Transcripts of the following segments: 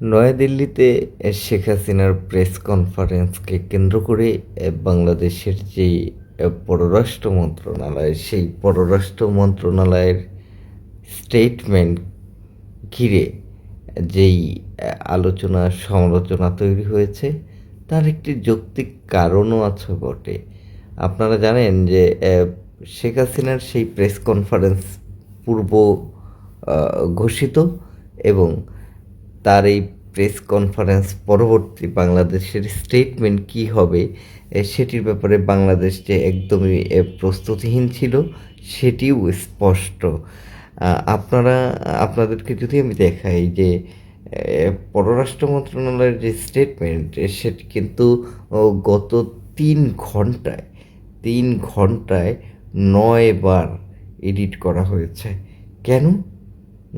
নয়াদিল্লিতে শেখ হাসিনার প্রেস কনফারেন্সকে কেন্দ্র করে বাংলাদেশের যেই পররাষ্ট্র মন্ত্রণালয়, সেই পররাষ্ট্র মন্ত্রণালয়ের স্টেটমেন্ট ঘিরে যেই আলোচনা সমালোচনা তৈরি হয়েছে, তার একটি যৌক্তিক কারণও আছে বটে। আপনারা জানেন যে শেখ হাসিনার সেই প্রেস কনফারেন্স পূর্ব ঘোষিত, এবং তার এই প্রেস কনফারেন্স পরবর্তী বাংলাদেশের স্টেটমেন্ট কী হবে সেটির ব্যাপারে বাংলাদেশ যে একদমই প্রস্তুতিহীন ছিল, সেটিও স্পষ্ট। আপনাদেরকে যদি আমি দেখাই যে পররাষ্ট্র মন্ত্রণালয়ের যে স্টেটমেন্ট, সেটি কিন্তু গত 3 ঘন্টায় 3 ঘন্টায় 9 বার এডিট করা হয়েছে। কেন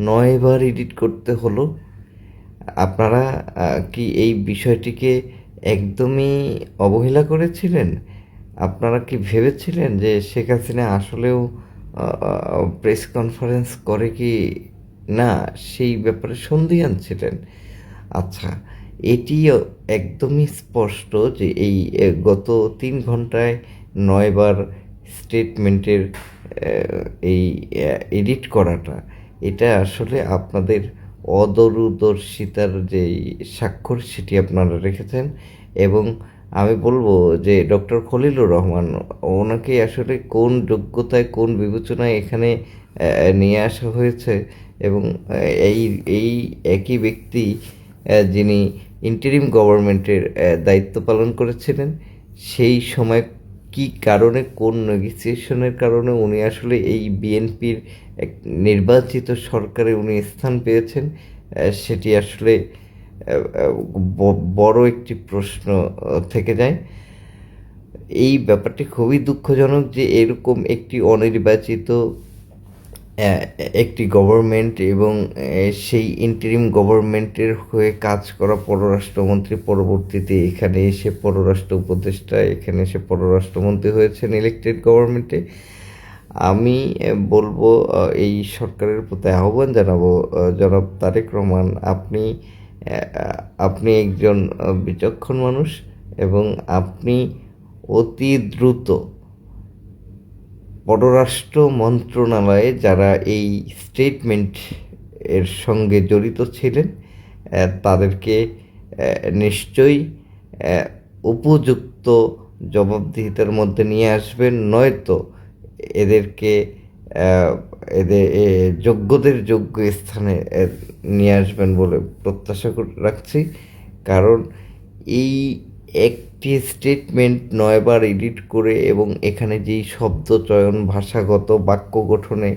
9 বার এডিট করতে হলো? আপনারা কি এই বিষয়টিকে একদমই অবহেলা করেছিলেন? আপনারা কি ভেবেছিলেন যে শেখ হাসিনা আসলেও প্রেস কনফারেন্স করে কি না, সেই ব্যাপারে সন্দিহান ছিলেন? আচ্ছা, এটিও একদমই স্পষ্ট যে এই গত 3 ঘন্টায় 9 বার স্টেটমেন্টের এই এডিট করাটা, এটা আসলে আপনাদের অদূরদর্শিতার যেই স্বাক্ষর, সেটি আপনারা রেখেছেন। এবং আমি বলবো যে ডক্টর খলিলুর রহমান, ওনাকে আসলে কোন যোগ্যতায়, কোন বিবেচনায় এখানে নিয়ে আসা হয়েছে, এবং এই এই একই ব্যক্তি যিনি ইন্টারিম গভর্নমেন্টের দায়িত্ব পালন করেছিলেন, সেই সময় কি কারণে, কোন নেগোসিয়েশনের কারণে উনি আসলে এই বিএনপির এক নির্বাচিত সরকারে উনি স্থান পেয়েছেন, সেটি আসলে বড় একটি প্রশ্ন থেকে যায়। এই ব্যাপারটি খুবই দুঃখজনক যে এরকম একটি অনির্বাচিত একটি গভর্নমেন্ট, এবং সেই ইন্টারিম গভর্নমেন্টের হয়ে কাজ করা পররাষ্ট্রমন্ত্রী পরবর্তীতে এখানে এসে পররাষ্ট্র উপদেষ্টা, এখানে এসে পররাষ্ট্রমন্ত্রী হয়েছেন ইলেকটেড গভর্নমেন্টে। আমি বলবো, এই সরকারের প্রতি আহ্বান জানাবো, জনাব তারেক রহমান, আপনি একজন বিচক্ষণ মানুষ, এবং আপনি অতি দ্রুত পররাষ্ট্র মন্ত্রণালয়ে যারা এই স্টেটমেন্ট এর সঙ্গে জড়িত ছিলেন, তাদেরকে নিশ্চয়ই উপযুক্ত জবাবদিহিতার মধ্যে নিয়ে আসবেন, নয়তো এদেরকে এদের যোগ্যদের যোগ্য স্থানে নিয়ে আসবেন বলে প্রত্যাশা রাখছি। কারণ এই একটি স্টেটমেন্ট 9 বার এডিট করে, এবং এখানে যেই শব্দ চয়ন, ভাষাগত বাক্য গঠনে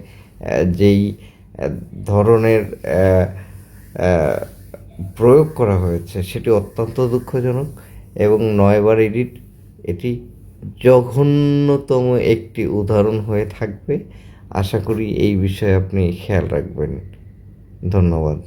যেই ধরনের প্রয়োগ করা হয়েছে, সেটি অত্যন্ত দুঃখজনক। এবং 9 বার এডিট, এটি জঘন্যতম একটি উদাহরণ হয়ে থাকবে। আশা করি এই বিষয়ে আপনি খেয়াল রাখবেন। ধন্যবাদ।